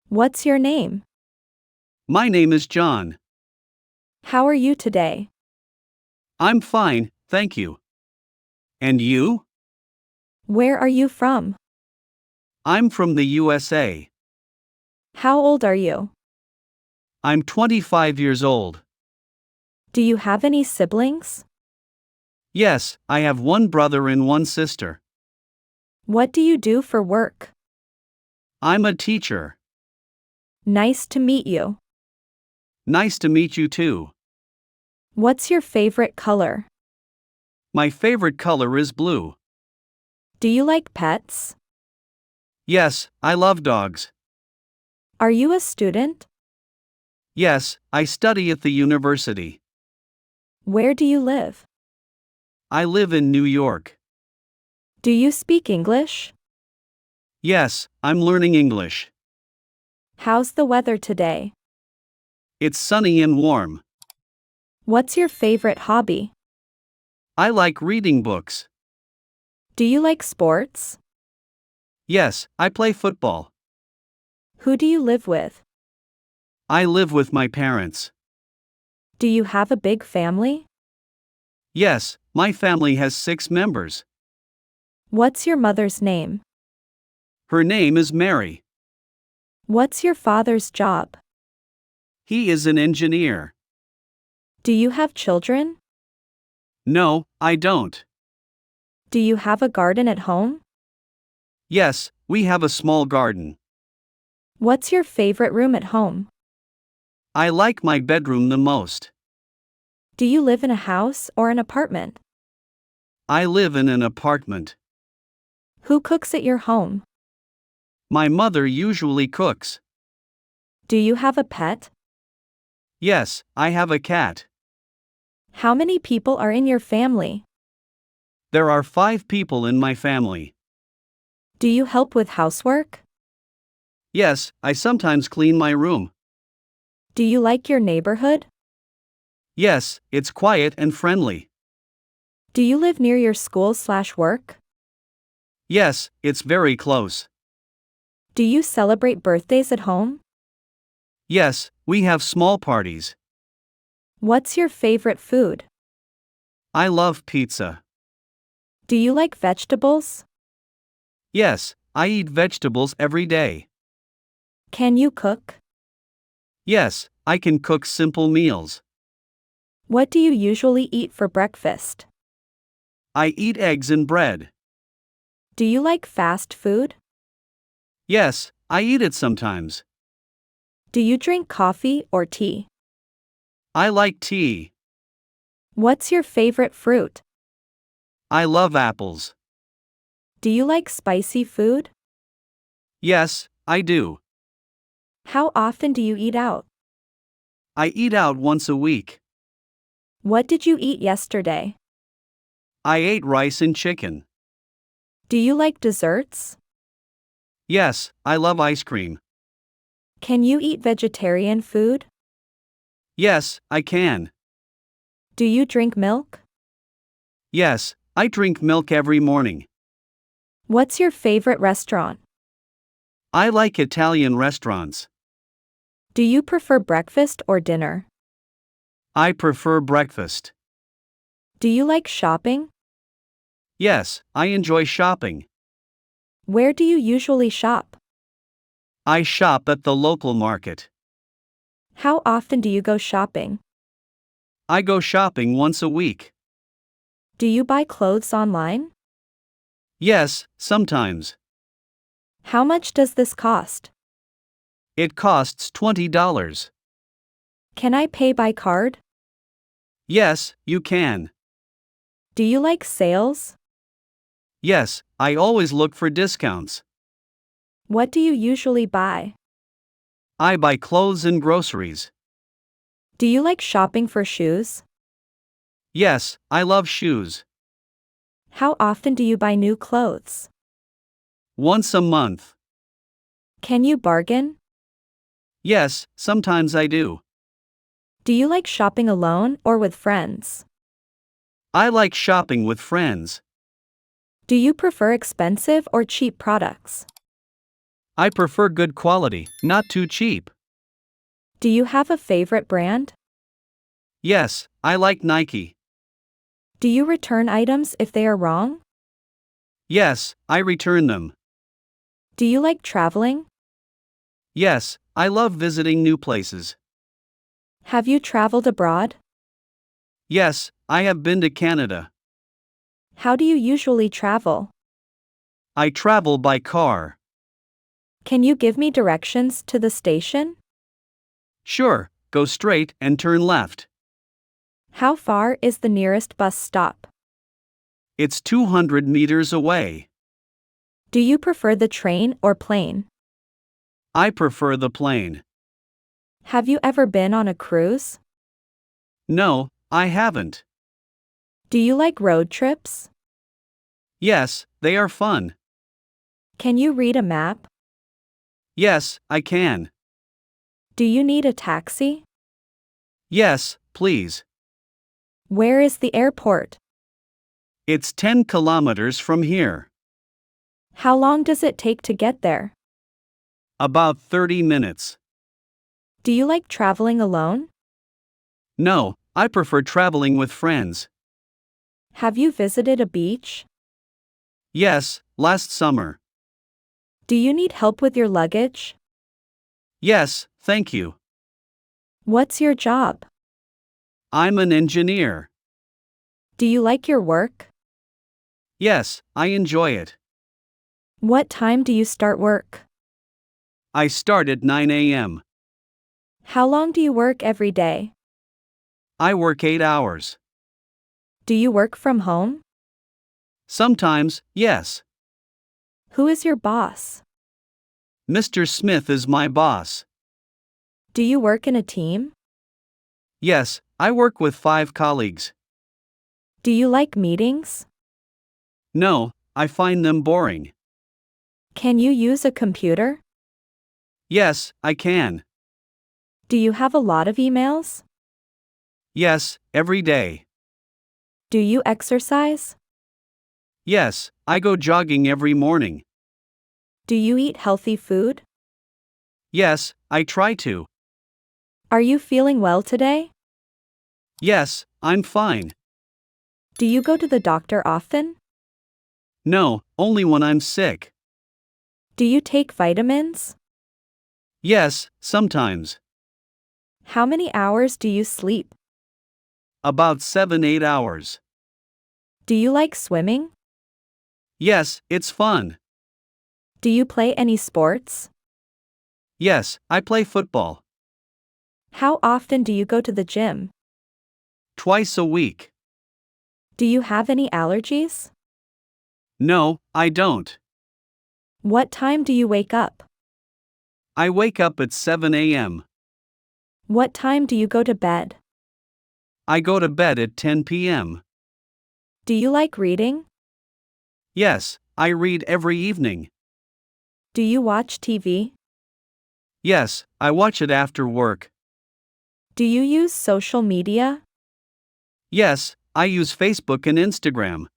What's your name? My name is John. How are you today? I'm fine, thank you. And you? Where are you from? I'm from the USA. How old are you? I'm 25 years old. Do you have any siblings? Yes, I have one brother and one sister. What do you do for work? I'm a teacher. Nice to meet you. Nice to meet you too. What's your favorite color? My favorite color is blue. Do you like pets? Yes, I love dogs. Are you a student? Yes, I study at the university. Where do you live? I live in New York. Do you speak English? Yes, I'm learning English. How's the weather today? It's sunny and warm. What's your favorite hobby? I like reading books. Do you like sports? Yes, I play football. Who do you live with? I live with my parents. Do you have a big family? Yes, my family has 6 members. What's your mother's name? Her name is Mary. What's your father's job? He is an engineer. Do you have children? No, I don't. Do you have a garden at home? Yes, we have a small garden. What's your favorite room at home? I like my bedroom the most. Do you live in a house or an apartment? I live in an apartment. Who cooks at your home? My mother usually cooks. Do you have a pet? Yes, I have a cat. How many people are in your family? There are 5 people in my family. Do you help with housework? Yes, I sometimes clean my room. Do you like your neighborhood? Yes, it's quiet and friendly. Do you live near your school/work? Yes, it's very close. Do you celebrate birthdays at home? Yes, we have small parties. What's your favorite food? I love pizza. Do you like vegetables? Yes, I eat vegetables every day. Can you cook? Yes, I can cook simple meals. What do you usually eat for breakfast? I eat eggs and bread. Do you like fast food? Yes, I eat it sometimes. Do you drink coffee or tea? I like tea. What's your favorite fruit? I love apples. Do you like spicy food? Yes, I do. How often do you eat out? I eat out once a week. What did you eat yesterday? I ate rice and chicken. Do you like desserts? Yes, I love ice cream. Can you eat vegetarian food? Yes, I can. Do you drink milk? Yes, I drink milk every morning. What's your favorite restaurant? I like Italian restaurants. Do you prefer breakfast or dinner? I prefer breakfast. Do you like shopping? Yes, I enjoy shopping. Where do you usually shop? I shop at the local market. How often do you go shopping? I go shopping once a week. Do you buy clothes online? Yes, sometimes. How much does this cost? It costs $20. Can I pay by card? Yes, you can. Do you like sales? Yes, I always look for discounts. What do you usually buy? I buy clothes and groceries. Do you like shopping for shoes? Yes, I love shoes. How often do you buy new clothes? Once a month. Can you bargain? Yes, sometimes I do. Do you like shopping alone or with friends? I like shopping with friends. Do you prefer expensive or cheap products? I prefer good quality, not too cheap. Do you have a favorite brand? Yes, I like Nike. Do you return items if they are wrong? Yes, I return them. Do you like traveling? Yes, I love visiting new places. Have you traveled abroad? Yes, I have been to Canada. How do you usually travel? I travel by car. Can you give me directions to the station? Sure, go straight and turn left. How far is the nearest bus stop? It's 200 meters away. Do you prefer the train or plane? I prefer the plane. Have you ever been on a cruise? No, I haven't. Do you like road trips? Yes, they are fun. Can you read a map? Yes, I can. Do you need a taxi? Yes, please. Where is the airport? It's 10 kilometers from here. How long does it take to get there? About 30 minutes. Do you like traveling alone? No, I prefer traveling with friends. Have you visited a beach? Yes, last summer. Do you need help with your luggage? Yes, thank you. What's your job? I'm an engineer. Do you like your work? Yes, I enjoy it. What time do you start work? I start at 9 a.m. How long do you work every day? I work 8 hours. Do you work from home? Sometimes, yes. Who is your boss? Mr. Smith is my boss. Do you work in a team? Yes, I work with 5 colleagues. Do you like meetings? No, I find them boring. Can you use a computer? Yes, I can. Do you have a lot of emails? Yes, every day. Do you exercise? Yes, I go jogging every morning. Do you eat healthy food? Yes, I try to. Are you feeling well today? Yes, I'm fine. Do you go to the doctor often? No, only when I'm sick. Do you take vitamins? Yes, sometimes. How many hours do you sleep? About 7-8 hours. Do you like swimming? Yes, it's fun. Do you play any sports? Yes, I play football. How often do you go to the gym? Twice a week. Do you have any allergies? No, I don't. What time do you wake up? I wake up at 7 a.m. What time do you go to bed? I go to bed at 10 p.m. Do you like reading? Yes, I read every evening. Do you watch TV? Yes, I watch it after work. Do you use social media? Yes, I use Facebook and Instagram.